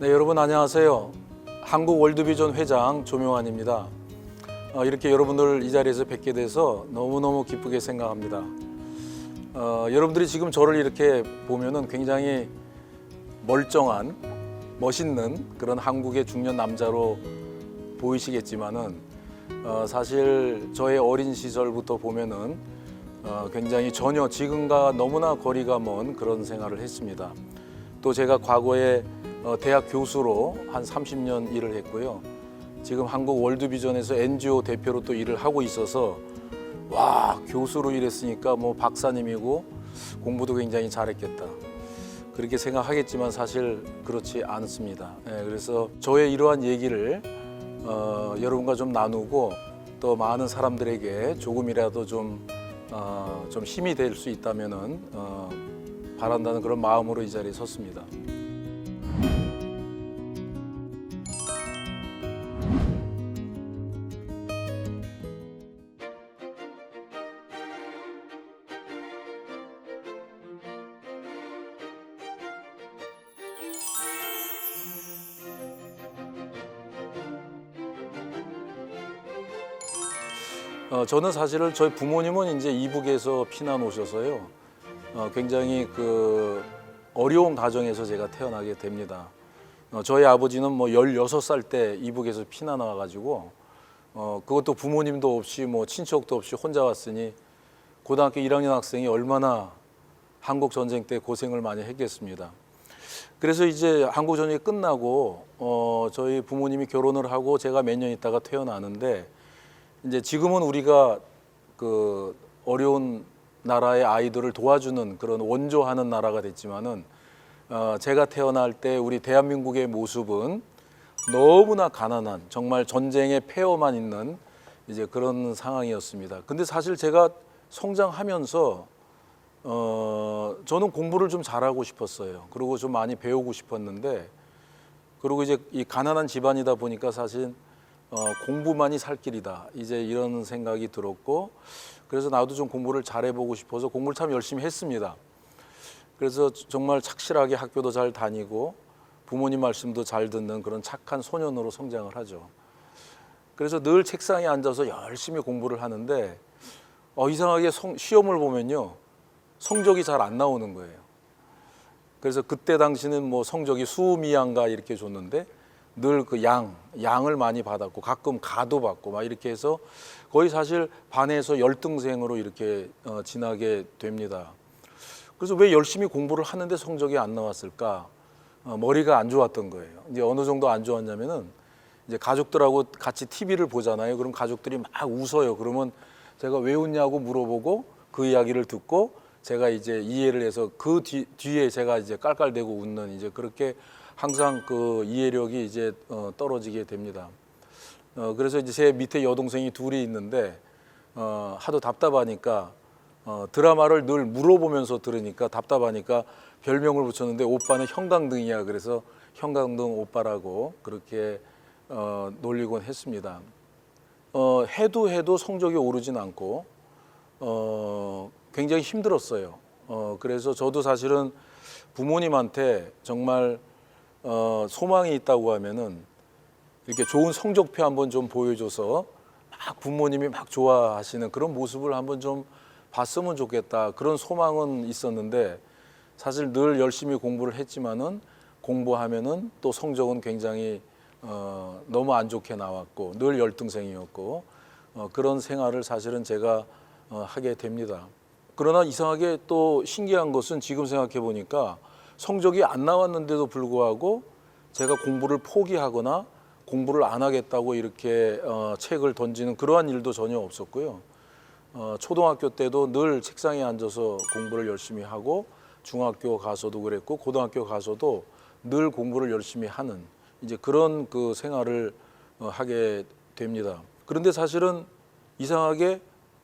네, 여러분 안녕하세요. 한국 월드비전 회장 조명환입니다. 이렇게 여러분들 이 자리에서 뵙게 돼서 너무너무 기쁘게 생각합니다. 여러분들이 지금 저를 이렇게 보면은 굉장히 멀쩡한, 멋있는 그런 한국의 중년 남자로 보이시겠지만은 사실 저의 어린 시절부터 보면은 굉장히 전혀 지금과 너무나 거리가 먼 그런 생활을 했습니다. 또 제가 과거에 대학 교수로 한 30년 일을 했고요. 지금 한국 월드비전에서 NGO 대표로 또 일을 하고 있어서 와, 교수로 일했으니까 뭐 박사님이고 공부도 굉장히 잘했겠다. 그렇게 생각하겠지만 사실 그렇지 않습니다. 그래서 저의 이러한 얘기를 여러분과 좀 나누고 또 많은 사람들에게 조금이라도 좀 힘이 될 수 있다면은 바란다는 그런 마음으로 이 자리에 섰습니다. 저는 사실은 저희 부모님은 이제 이북에서 피난 오셔서요. 굉장히 그 어려운 가정에서 제가 태어나게 됩니다. 저희 아버지는 뭐 16살 때 이북에서 피난 와가지고 그것도 부모님도 없이 뭐 친척도 없이 혼자 왔으니 고등학교 1학년 학생이 얼마나 한국 전쟁 때 고생을 많이 했겠습니다. 그래서 이제 한국 전쟁이 끝나고 저희 부모님이 결혼을 하고 제가 몇 년 있다가 태어나는데 이제 지금은 우리가 그 어려운 나라의 아이들을 도와주는 그런 원조하는 나라가 됐지만은 제가 태어날 때 우리 대한민국의 모습은 너무나 가난한 정말 전쟁의 폐허만 있는 이제 그런 상황이었습니다. 근데 사실 제가 성장하면서 저는 공부를 좀 잘하고 싶었어요. 그리고 좀 많이 배우고 싶었는데 그리고 이제 이 가난한 집안이다 보니까 사실 공부만이 살 길이다. 이제 이런 생각이 들었고 그래서 나도 좀 공부를 잘해보고 싶어서 공부를 참 열심히 했습니다. 그래서 정말 착실하게 학교도 잘 다니고 부모님 말씀도 잘 듣는 그런 착한 소년으로 성장을 하죠. 그래서 늘 책상에 앉아서 열심히 공부를 하는데 이상하게 시험을 보면요. 성적이 잘 안 나오는 거예요. 그래서 그때 당시는 뭐 성적이 수미양가 이렇게 줬는데 늘 그 양을 많이 받았고 가끔 가도 받고 막 이렇게 해서 거의 사실 반에서 열등생으로 이렇게 지나게 됩니다. 그래서 왜 열심히 공부를 하는데 성적이 안 나왔을까? 머리가 안 좋았던 거예요. 이제 어느 정도 안 좋았냐면은 이제 가족들하고 같이 TV를 보잖아요. 그럼 가족들이 막 웃어요. 그러면 제가 왜 웃냐고 물어보고 그 이야기를 듣고 제가 이제 이해를 해서 그 뒤에 제가 이제 깔깔대고 웃는 이제 그렇게 항상 그 이해력이 이제 떨어지게 됩니다. 그래서 이제 제 밑에 여동생이 둘이 있는데 하도 답답하니까 드라마를 늘 물어보면서 들으니까 답답하니까 별명을 붙였는데 오빠는 형광등이야. 그래서 형광등 오빠라고 그렇게 놀리곤 했습니다. 해도 성적이 오르진 않고 굉장히 힘들었어요. 그래서 저도 사실은 부모님한테 정말 소망이 있다고 하면은 이렇게 좋은 성적표 한번 좀 보여줘서 막 부모님이 막 좋아하시는 그런 모습을 한번 좀 봤으면 좋겠다. 그런 소망은 있었는데 사실 늘 열심히 공부를 했지만은 공부하면은 또 성적은 굉장히 너무 안 좋게 나왔고 늘 열등생이었고 그런 생활을 사실은 제가 하게 됩니다. 그러나 이상하게 또 신기한 것은 지금 생각해 보니까 성적이 안 나왔는데도 불구하고 제가 공부를 포기하거나 공부를 안 하겠다고 이렇게 책을 던지는 그러한 일도 전혀 없었고요. 초등학교 때도 늘 책상에 앉아서 공부를 열심히 하고 중학교 가서도 그랬고 고등학교 가서도 늘 공부를 열심히 하는 이제 그런 그 생활을 하게 됩니다. 그런데 사실은 이상하게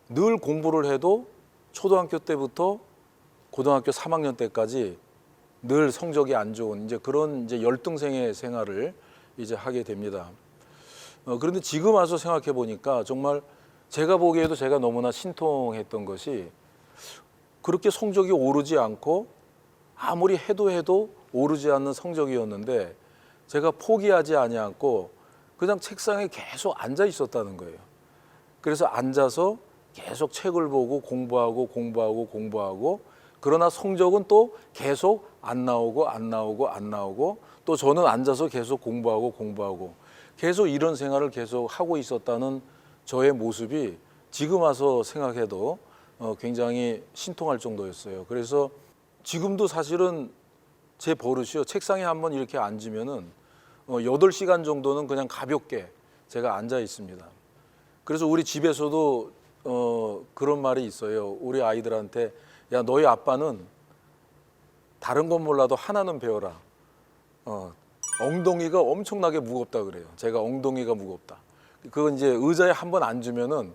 늘 공부를 해도 초등학교 때부터 고등학교 3학년 때까지 늘 성적이 안 좋은 이제 그런 이제 열등생의 생활을 이제 하게 됩니다. 그런데 지금 와서 생각해 보니까 정말 제가 보기에도 제가 너무나 신통했던 것이 그렇게 성적이 오르지 않고 아무리 해도 오르지 않는 성적이었는데 제가 포기하지 아니않고 그냥 책상에 계속 앉아 있었다는 거예요. 그래서 앉아서 계속 책을 보고 공부하고 그러나 성적은 또 계속 안 나오고 또 저는 앉아서 계속 공부하고 계속 이런 생활을 계속 하고 있었다는 저의 모습이 지금 와서 생각해도 굉장히 신통할 정도였어요. 그래서 지금도 사실은 제 버릇이요. 책상에 한번 이렇게 앉으면은 8시간 정도는 그냥 가볍게 제가 앉아 있습니다. 그래서 우리 집에서도 그런 말이 있어요. 우리 아이들한테 야, 너희 아빠는 다른 건 몰라도 하나는 배워라. 엉덩이가 엄청나게 무겁다 그래요. 제가 엉덩이가 무겁다. 그건 이제 의자에 한번 앉으면은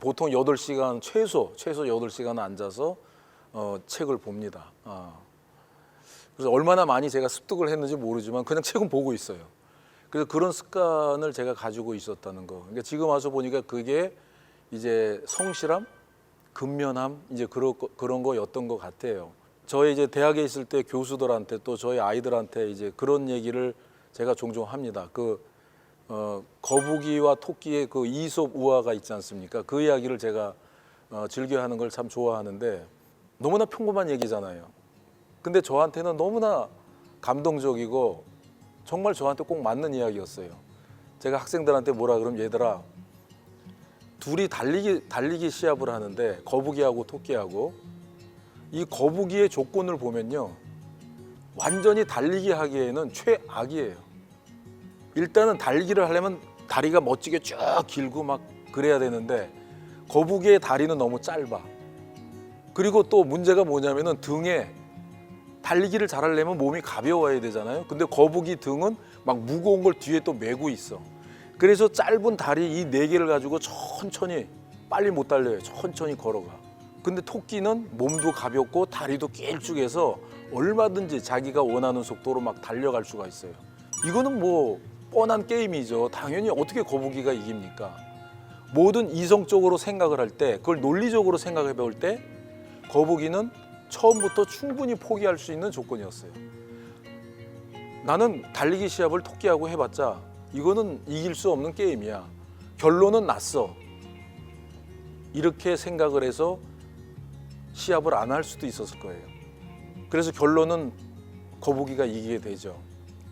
보통 8시간 최소 8시간 앉아서 책을 봅니다. 그래서 얼마나 많이 제가 습득을 했는지 모르지만 그냥 책은 보고 있어요. 그래서 그런 습관을 제가 가지고 있었다는 거. 그러니까 지금 와서 보니까 그게 이제 성실함, 근면함 이제 그런 거였던 것 같아요. 저희 이제 대학에 있을 때 교수들한테 또 저희 아이들한테 이제 그런 얘기를 제가 종종 합니다. 거북이와 토끼의 그 이솝 우화가 있지 않습니까? 그 이야기를 제가 즐겨하는 걸 참 좋아하는데 너무나 평범한 얘기잖아요. 근데 저한테는 너무나 감동적이고 정말 저한테 꼭 맞는 이야기였어요. 제가 학생들한테 뭐라 그러면 얘들아 둘이 달리기 시합을 하는데 거북이하고 토끼하고 이 거북이의 조건을 보면요 완전히 달리기 하기에는 최악이에요. 일단은 달리기를 하려면 다리가 멋지게 쭉 길고 막 그래야 되는데 거북이의 다리는 너무 짧아. 그리고 또 문제가 뭐냐면은 등에 달리기를 잘하려면 몸이 가벼워야 되잖아요. 근데 거북이 등은 막 무거운 걸 뒤에 또 메고 있어. 그래서 짧은 다리 이 4개를 가지고 천천히 빨리 못 달려요. 천천히 걸어가. 근데 토끼는 몸도 가볍고 다리도 길쭉해서 얼마든지 자기가 원하는 속도로 막 달려갈 수가 있어요. 이거는 뭐 뻔한 게임이죠. 당연히 어떻게 거북이가 이깁니까? 모든 이성적으로 생각을 할 때 그걸 논리적으로 생각해 볼 때 거북이는 처음부터 충분히 포기할 수 있는 조건이었어요. 나는 달리기 시합을 토끼하고 해봤자 이거는 이길 수 없는 게임이야. 결론은 났어. 이렇게 생각을 해서 시합을 안 할 수도 있었을 거예요. 그래서 결론은 거북이가 이기게 되죠.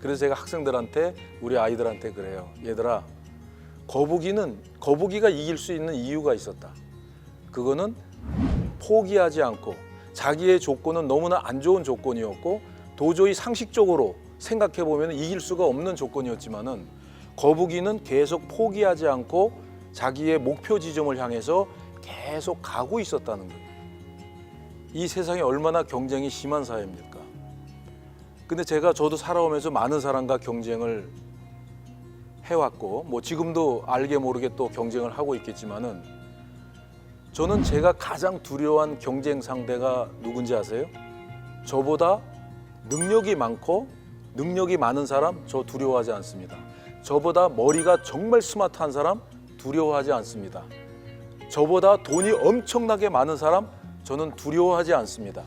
그래서 제가 학생들한테 우리 아이들한테 그래요. 얘들아 거북이가 이길 수 있는 이유가 있었다. 그거는 포기하지 않고 자기의 조건은 너무나 안 좋은 조건이었고 도저히 상식적으로 생각해 보면 이길 수가 없는 조건이었지만은 거북이는 계속 포기하지 않고 자기의 목표 지점을 향해서 계속 가고 있었다는 거예요. 이 세상에 얼마나 경쟁이 심한 사회입니까? 근데 저도 살아오면서 많은 사람과 경쟁을 해왔고 뭐 지금도 알게 모르게 또 경쟁을 하고 있겠지만은 저는 제가 가장 두려워한 경쟁 상대가 누군지 아세요? 저보다 능력이 많고 능력이 많은 사람 저 두려워하지 않습니다. 저보다 머리가 정말 스마트한 사람 두려워하지 않습니다. 저보다 돈이 엄청나게 많은 사람 저는 두려워하지 않습니다.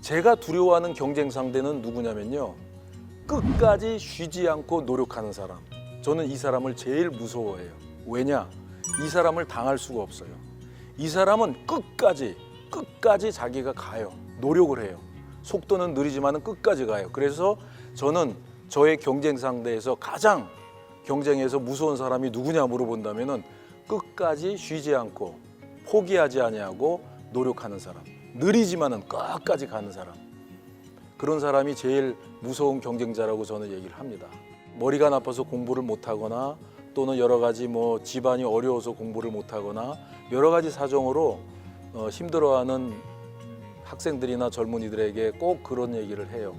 제가 두려워하는 경쟁 상대는 누구냐면요. 끝까지 쉬지 않고 노력하는 사람. 저는 이 사람을 제일 무서워해요. 왜냐? 이 사람을 당할 수가 없어요. 이 사람은 끝까지 자기가 가요. 노력을 해요. 속도는 느리지만 끝까지 가요. 그래서 저는 저의 경쟁 상대에서 가장 경쟁에서 무서운 사람이 누구냐 물어본다면은 끝까지 쉬지 않고 포기하지 아니하고 노력하는 사람. 느리지만은 끝까지 가는 사람. 그런 사람이 제일 무서운 경쟁자라고 저는 얘기를 합니다. 머리가 나빠서 공부를 못하거나 또는 여러 가지 뭐 집안이 어려워서 공부를 못하거나 여러 가지 사정으로 힘들어하는 학생들이나 젊은이들에게 꼭 그런 얘기를 해요.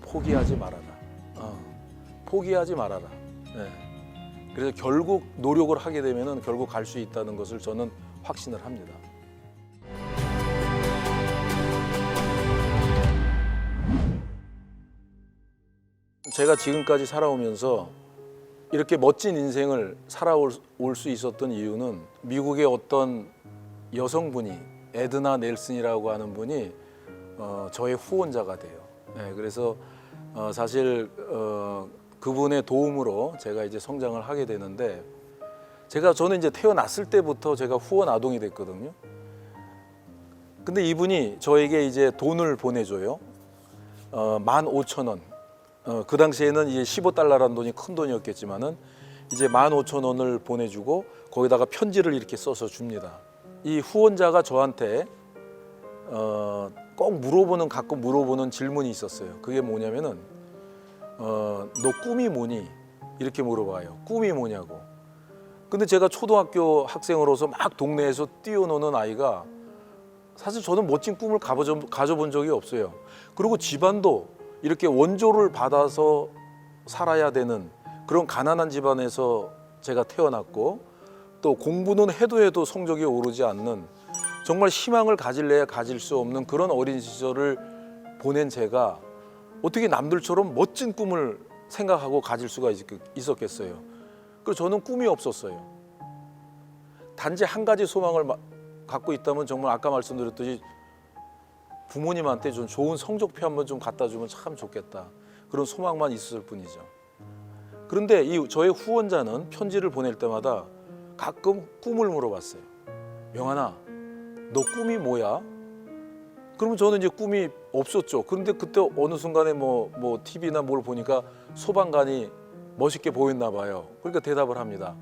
포기하지 말아라. 포기하지 말아라. 네. 그래서 결국 노력을 하게 되면은 결국 갈 수 있다는 것을 저는 확신을 합니다. 제가 지금까지 살아오면서 이렇게 멋진 인생을 살아올 수 있었던 이유는 미국의 어떤 여성분이 에드나 넬슨이라고 하는 분이 저의 후원자가 돼요. 네, 그래서 사실 그분의 도움으로 제가 이제 성장을 하게 되는데 저는 이제 태어났을 때부터 제가 후원 아동이 됐거든요. 근데 이분이 저에게 이제 돈을 보내줘요. 15,000원. 그 당시에는 이제 15달러라는 돈이 큰 돈이었겠지만은 이제 15,000원을 보내주고 거기다가 편지를 이렇게 써서 줍니다. 이 후원자가 저한테 꼭 가끔 물어보는 질문이 있었어요. 그게 뭐냐면은 너 꿈이 뭐니? 이렇게 물어봐요. 꿈이 뭐냐고. 근데 제가 초등학교 학생으로서 막 동네에서 뛰어노는 아이가 사실 저는 멋진 꿈을 가져본 적이 없어요. 그리고 집안도 이렇게 원조를 받아서 살아야 되는 그런 가난한 집안에서 제가 태어났고 또 공부는 해도 성적이 오르지 않는 정말 희망을 가질래야 가질 수 없는 그런 어린 시절을 보낸 제가 어떻게 남들처럼 멋진 꿈을 생각하고 가질 수가 있었겠어요. 그래서 저는 꿈이 없었어요. 단지 한 가지 소망을 갖고 있다면 정말 아까 말씀드렸듯이 부모님한테 좀 좋은 성적표 한번 좀 갖다 주면 참 좋겠다. 그런 소망만 있었을 뿐이죠. 그런데 저의 후원자는 편지를 보낼 때마다 가끔 꿈을 물어봤어요. 명환아, 너 꿈이 뭐야? 그러면 저는 이제 꿈이 없었죠. 그런데 그때 어느 순간에 뭐 TV나 뭘 보니까 소방관이 멋있게 보였나 봐요. 그러니까 대답을 합니다.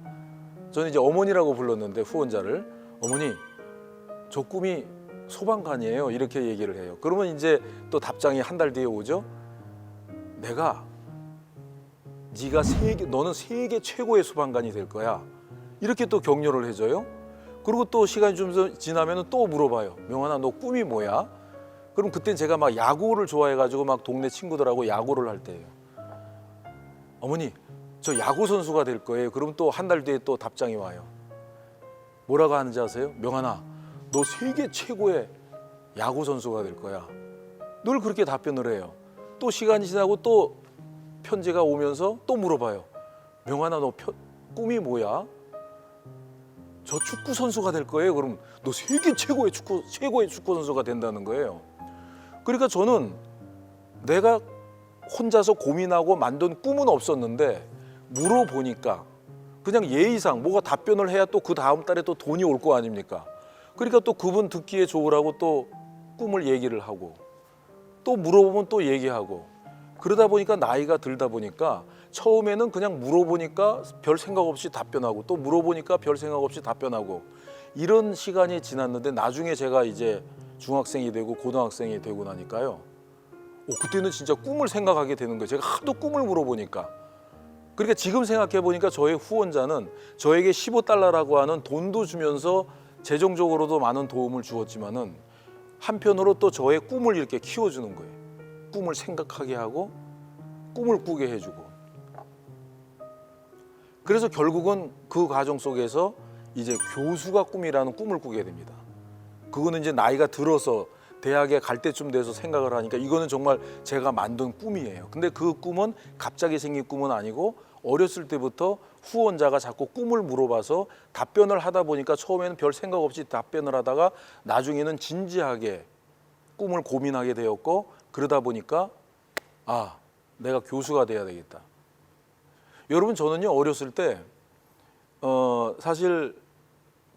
저는 이제 어머니라고 불렀는데 후원자를 어머니, 저 꿈이 소방관이에요. 이렇게 얘기를 해요. 그러면 이제 또 답장이 한 달 뒤에 오죠. 너는 세계 최고의 소방관이 될 거야. 이렇게 또 격려를 해줘요. 그리고 또 시간이 좀 지나면 또 물어봐요. 명환아, 너 꿈이 뭐야? 그럼 그땐 제가 막 야구를 좋아해가지고 막 동네 친구들하고 야구를 할 때예요. 어머니, 저 야구 선수가 될 거예요. 그럼 또 한 달 뒤에 또 답장이 와요. 뭐라고 하는지 아세요? 명환아, 너 세계 최고의 야구 선수가 될 거야. 늘 그렇게 답변을 해요. 또 시간이 지나고 또 편지가 오면서 또 물어봐요. 명환아, 너 꿈이 뭐야? 저 축구 선수가 될 거예요. 그럼 너 세계 최고의 축구 선수가 된다는 거예요. 그러니까 저는 내가 혼자서 고민하고 만든 꿈은 없었는데 물어보니까 그냥 예의상 뭐가 답변을 해야 또 그 다음 달에 또 돈이 올 거 아닙니까? 그러니까 또 그분 듣기에 좋으라고 또 꿈을 얘기를 하고 또 물어보면 또 얘기하고 그러다 보니까 나이가 들다 보니까 처음에는 그냥 물어보니까 별 생각 없이 답변하고 또 물어보니까 별 생각 없이 답변하고 이런 시간이 지났는데 나중에 제가 이제 중학생이 되고 고등학생이 되고 나니까요. 그때는 진짜 꿈을 생각하게 되는 거예요. 제가 하도 꿈을 물어보니까. 그러니까 지금 생각해 보니까 저의 후원자는 저에게 15달러라고 하는 돈도 주면서 재정적으로도 많은 도움을 주었지만은 한편으로 또 저의 꿈을 이렇게 키워주는 거예요. 꿈을 생각하게 하고 꿈을 꾸게 해주고. 그래서 결국은 그 과정 속에서 이제 교수가 꿈이라는 꿈을 꾸게 됩니다. 그거는 이제 나이가 들어서 대학에 갈 때쯤 돼서 생각을 하니까 이거는 정말 제가 만든 꿈이에요. 근데 그 꿈은 갑자기 생긴 꿈은 아니고 어렸을 때부터 후원자가 자꾸 꿈을 물어봐서 답변을 하다 보니까 처음에는 별 생각 없이 답변을 하다가 나중에는 진지하게 꿈을 고민하게 되었고 그러다 보니까 내가 교수가 돼야 되겠다. 여러분 저는요 어렸을 때 사실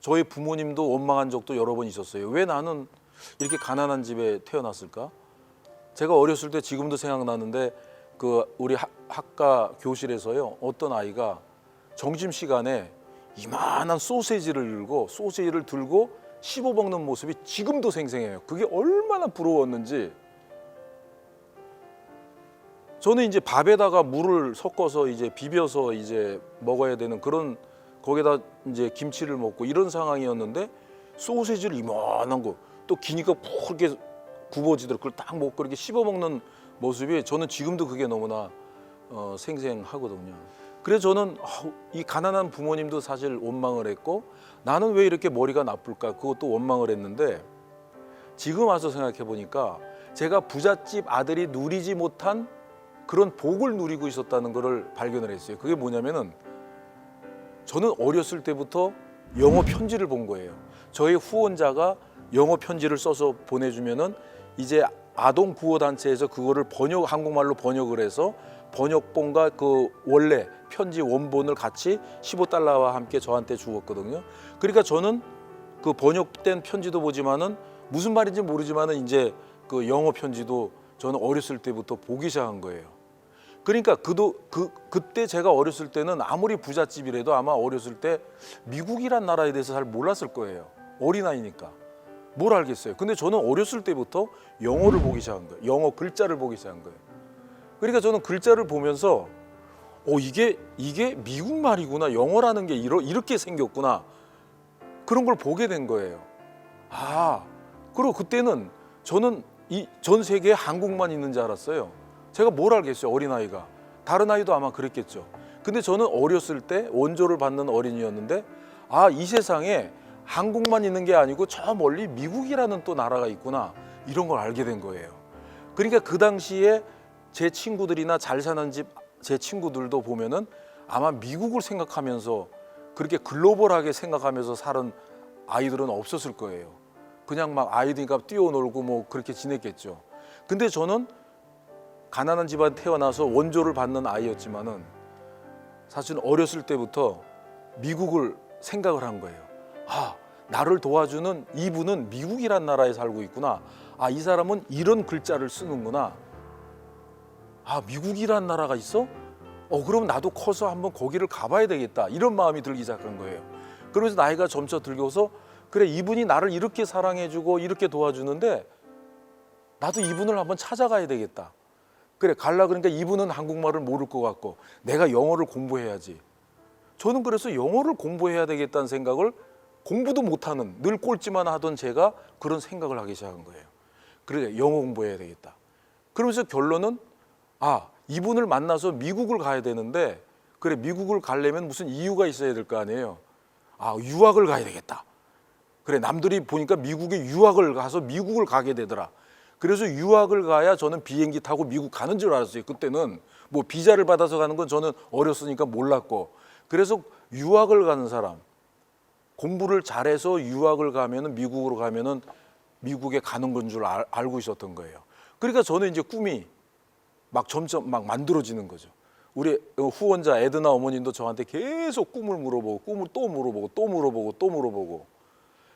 저희 부모님도 원망한 적도 여러 번 있었어요. 왜 나는 이렇게 가난한 집에 태어났을까? 제가 어렸을 때 지금도 생각나는데 우리 학과 교실에서요 어떤 아이가 점심시간에 이만한 소시지를 들고 씹어먹는 모습이 지금도 생생해요. 그게 얼마나 부러웠는지. 저는 이제 밥에다가 물을 섞어서 이제 비벼서 이제 먹어야 되는 그런 거기다 이제 김치를 먹고 이런 상황이었는데 소시지를 이만한 거 또 기니까 푹 이렇게 굽어지더라고요. 그걸 딱 먹고 이렇게 씹어 먹는 모습이 저는 지금도 그게 너무나 생생하거든요. 그래서 저는 이 가난한 부모님도 사실 원망을 했고 나는 왜 이렇게 머리가 나쁠까 그것도 원망을 했는데 지금 와서 생각해 보니까 제가 부잣집 아들이 누리지 못한 그런 복을 누리고 있었다는 것을 발견을 했어요. 그게 뭐냐면은 저는 어렸을 때부터 영어 편지를 본 거예요. 저희 후원자가 영어 편지를 써서 보내주면은 이제 아동 구호 단체에서 그거를 한국말로 번역을 해서 번역본과 그 원래 편지 원본을 같이 $15와 함께 저한테 주었거든요. 그러니까 저는 그 번역된 편지도 보지만은 무슨 말인지 모르지만은 이제 그 영어 편지도 저는 어렸을 때부터 보기 시작한 거예요. 그러니까 그때 제가 어렸을 때는 아무리 부잣집이라도 아마 어렸을 때 미국이란 나라에 대해서 잘 몰랐을 거예요. 어린아이니까. 뭘 알겠어요. 근데 저는 어렸을 때부터 영어를 보기 시작한 거예요. 영어 글자를 보기 시작한 거예요. 그러니까 저는 글자를 보면서 이게 미국 말이구나. 영어라는 게 이렇게 생겼구나. 그런 걸 보게 된 거예요. 그리고 그때는 저는 이 전 세계에 한국만 있는 줄 알았어요. 제가 뭘 알겠어요, 어린아이가. 다른 아이도 아마 그랬겠죠. 근데 저는 어렸을 때 원조를 받는 어린이였는데 이 세상에 한국만 있는 게 아니고 저 멀리 미국이라는 또 나라가 있구나. 이런 걸 알게 된 거예요. 그러니까 그 당시에 제 친구들이나 잘 사는 집 제 친구들도 보면은 아마 미국을 생각하면서 그렇게 글로벌하게 생각하면서 사는 아이들은 없었을 거예요. 그냥 막 아이들과 뛰어놀고 뭐 그렇게 지냈겠죠. 근데 저는 가난한 집안에 태어나서 원조를 받는 아이였지만은 사실 어렸을 때부터 미국을 생각을 한 거예요. 나를 도와주는 이분은 미국이란 나라에 살고 있구나. 이 사람은 이런 글자를 쓰는구나. 미국이란 나라가 있어? 그럼 나도 커서 한번 거기를 가봐야 되겠다. 이런 마음이 들기 시작한 거예요. 그러면서 나이가 점차 들고서 그래, 이분이 나를 이렇게 사랑해주고 이렇게 도와주는데 나도 이분을 한번 찾아가야 되겠다. 그래, 갈라 그러니까 이분은 한국말을 모를 것 같고 내가 영어를 공부해야지. 저는 그래서 영어를 공부해야 되겠다는 생각을 공부도 못하는 늘 꼴찌만 하던 제가 그런 생각을 하기 시작한 거예요. 그래, 영어 공부해야 되겠다. 그러면서 결론은 이분을 만나서 미국을 가야 되는데 그래, 미국을 가려면 무슨 이유가 있어야 될 거 아니에요. 유학을 가야 되겠다. 그래, 남들이 보니까 미국에 유학을 가서 미국을 가게 되더라. 그래서 유학을 가야 저는 비행기 타고 미국 가는 줄 알았어요. 그때는 뭐 비자를 받아서 가는 건 저는 어렸으니까 몰랐고. 그래서 유학을 가는 사람, 공부를 잘해서 유학을 가면은 미국으로 가면은 미국에 가는 건 줄 알고 있었던 거예요. 그러니까 저는 이제 꿈이 막 점점 막 만들어지는 거죠. 우리 후원자 에드나 어머님도 저한테 계속 꿈을 물어보고 꿈을 또 물어보고 또 물어보고 또 물어보고.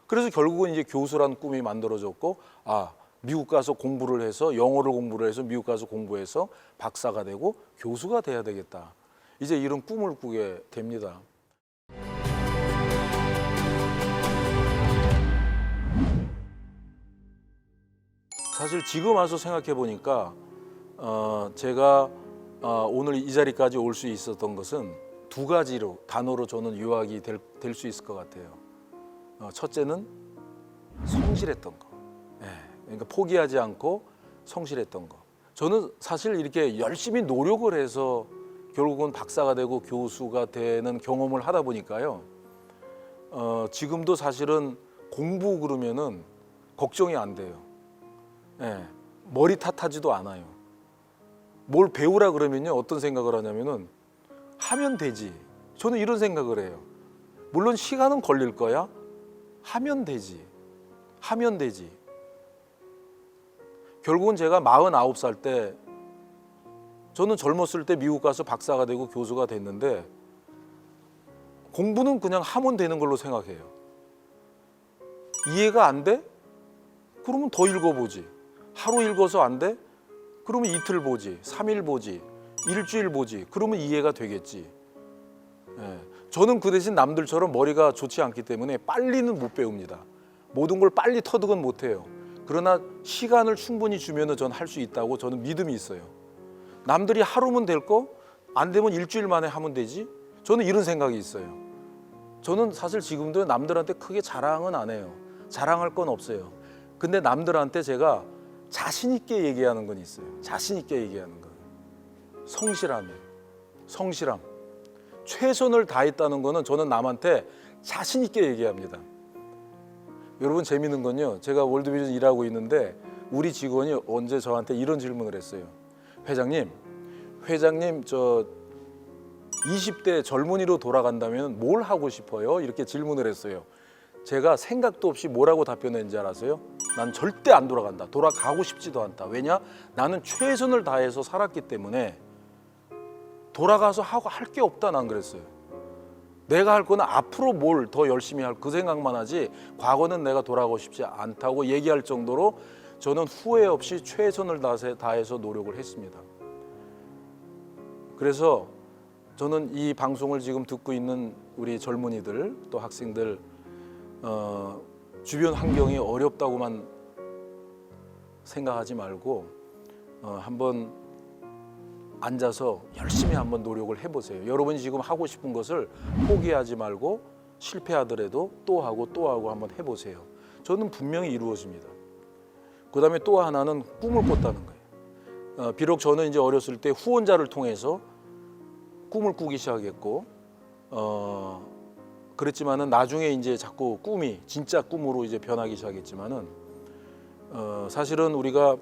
그래서 결국은 이제 교수란 꿈이 만들어졌고 미국 가서 공부를 해서 영어를 공부를 해서 미국 가서 공부해서 박사가 되고 교수가 돼야 되겠다. 이제 이런 꿈을 꾸게 됩니다. 사실 지금 와서 생각해 보니까 제가 오늘 이 자리까지 올 수 있었던 것은 두 가지로 단어로 저는 요약이 될 수 있을 것 같아요. 첫째는 성실했던 거. 그러니까 포기하지 않고 성실했던 거. 저는 사실 이렇게 열심히 노력을 해서 결국은 박사가 되고 교수가 되는 경험을 하다 보니까요. 지금도 사실은 공부 그러면은 걱정이 안 돼요. 머리 탓하지도 않아요. 뭘 배우라 그러면요, 어떤 생각을 하냐면은 하면 되지. 저는 이런 생각을 해요. 물론 시간은 걸릴 거야. 하면 되지. 하면 되지. 결국은 제가 49살 때 저는 젊었을 때 미국 가서 박사가 되고 교수가 됐는데 공부는 그냥 하면 되는 걸로 생각해요. 이해가 안 돼? 그러면 더 읽어보지. 하루 읽어서 안 돼? 그러면 이틀 보지, 3일 보지, 일주일 보지. 그러면 이해가 되겠지. 저는 그 대신 남들처럼 머리가 좋지 않기 때문에 빨리는 못 배웁니다. 모든 걸 빨리 터득은 못해요. 그러나 시간을 충분히 주면 전 할 수 있다고 저는 믿음이 있어요. 남들이 하루면 될 거, 안 되면 일주일 만에 하면 되지. 저는 이런 생각이 있어요. 저는 사실 지금도 남들한테 크게 자랑은 안 해요. 자랑할 건 없어요. 근데 남들한테 제가 자신 있게 얘기하는 건 있어요. 자신 있게 얘기하는 건. 성실함이에요. 성실함. 최선을 다했다는 거는 저는 남한테 자신 있게 얘기합니다. 여러분, 재밌는 건요, 제가 월드비전 일하고 있는데 우리 직원이 언제 저한테 이런 질문을 했어요. 회장님 저 20대 젊은이로 돌아간다면 뭘 하고 싶어요? 이렇게 질문을 했어요. 제가 생각도 없이 뭐라고 답변했는지 알아서요? 난 절대 안 돌아간다. 돌아가고 싶지도 않다. 왜냐? 나는 최선을 다해서 살았기 때문에 돌아가서 하고 할 게 없다. 난 그랬어요. 내가 할 거는 앞으로 뭘 더 열심히 할 그 생각만 하지 과거는 내가 돌아가고 싶지 않다고 얘기할 정도로 저는 후회 없이 최선을 다해서 노력을 했습니다. 그래서 저는 이 방송을 지금 듣고 있는 우리 젊은이들 또 학생들 주변 환경이 어렵다고만 생각하지 말고 한번 앉아서 열심히 한번 노력을 해보세요. 여러분이 지금 하고 싶은 것을 포기하지 말고 실패하더라도 또 하고 또 하고 한번 해보세요. 저는 분명히 이루어집니다. 그 다음에 또 하나는 꿈을 꿨다는 거예요. 비록 저는 이제 어렸을 때 후원자를 통해서 꿈을 꾸기 시작했고 그랬지만은 나중에 이제 자꾸 꿈이 진짜 꿈으로 이제 변하기 시작했지만은 사실은 우리가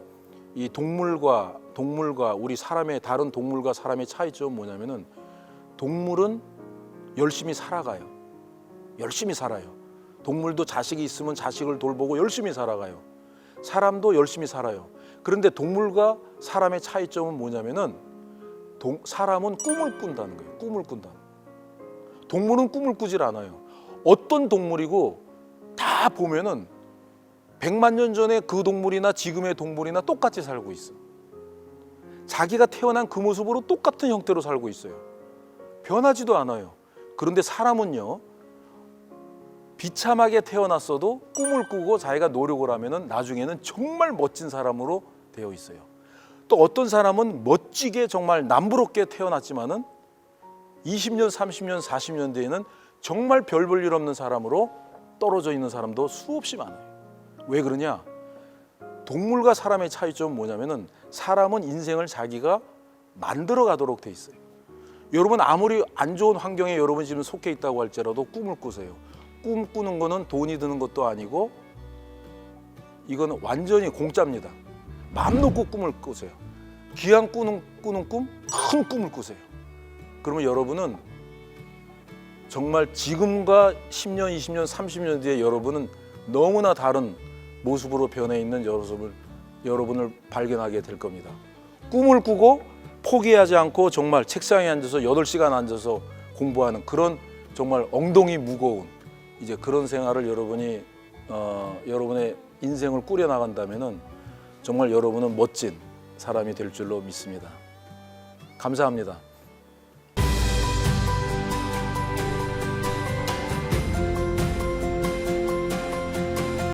이 동물과 우리 사람의 다른 동물과 사람의 차이점은 뭐냐면은 동물은 열심히 살아가요. 열심히 살아요. 동물도 자식이 있으면 자식을 돌보고 열심히 살아가요. 사람도 열심히 살아요. 그런데 동물과 사람의 차이점은 뭐냐면은 사람은 꿈을 꾼다는 거예요. 꿈을 꾼다. 동물은 꿈을 꾸질 않아요. 어떤 동물이고 다 보면은 100만 년 전에 그 동물이나 지금의 동물이나 똑같이 살고 있어. 자기가 태어난 그 모습으로 똑같은 형태로 살고 있어요. 변하지도 않아요. 그런데 사람은요, 비참하게 태어났어도 꿈을 꾸고 자기가 노력을 하면은 나중에는 정말 멋진 사람으로 되어 있어요. 또 어떤 사람은 멋지게 정말 남부럽게 태어났지만은 20년, 30년, 40년 뒤에는 정말 별 볼 일 없는 사람으로 떨어져 있는 사람도 수없이 많아요. 왜 그러냐? 동물과 사람의 차이점은 뭐냐면은 사람은 인생을 자기가 만들어 가도록 돼 있어요. 여러분 아무리 안 좋은 환경에 여러분 지금 속해 있다고 할지라도 꿈을 꾸세요. 꿈 꾸는 거는 돈이 드는 것도 아니고 이거는 완전히 공짜입니다. 마음 놓고 꿈을 꾸세요. 귀한 꾸는 꿈, 큰 꿈을 꾸세요. 그러면 여러분은 정말 지금과 10년, 20년, 30년 뒤에 여러분은 너무나 다른 모습으로 변해 있는 여러분을 발견하게 될 겁니다. 꿈을 꾸고 포기하지 않고 정말 책상에 앉아서 8시간 앉아서 공부하는 그런 정말 엉덩이 무거운 이제 그런 생활을 여러분이 여러분의 인생을 꾸려 나간다면은 정말 여러분은 멋진 사람이 될 줄로 믿습니다. 감사합니다.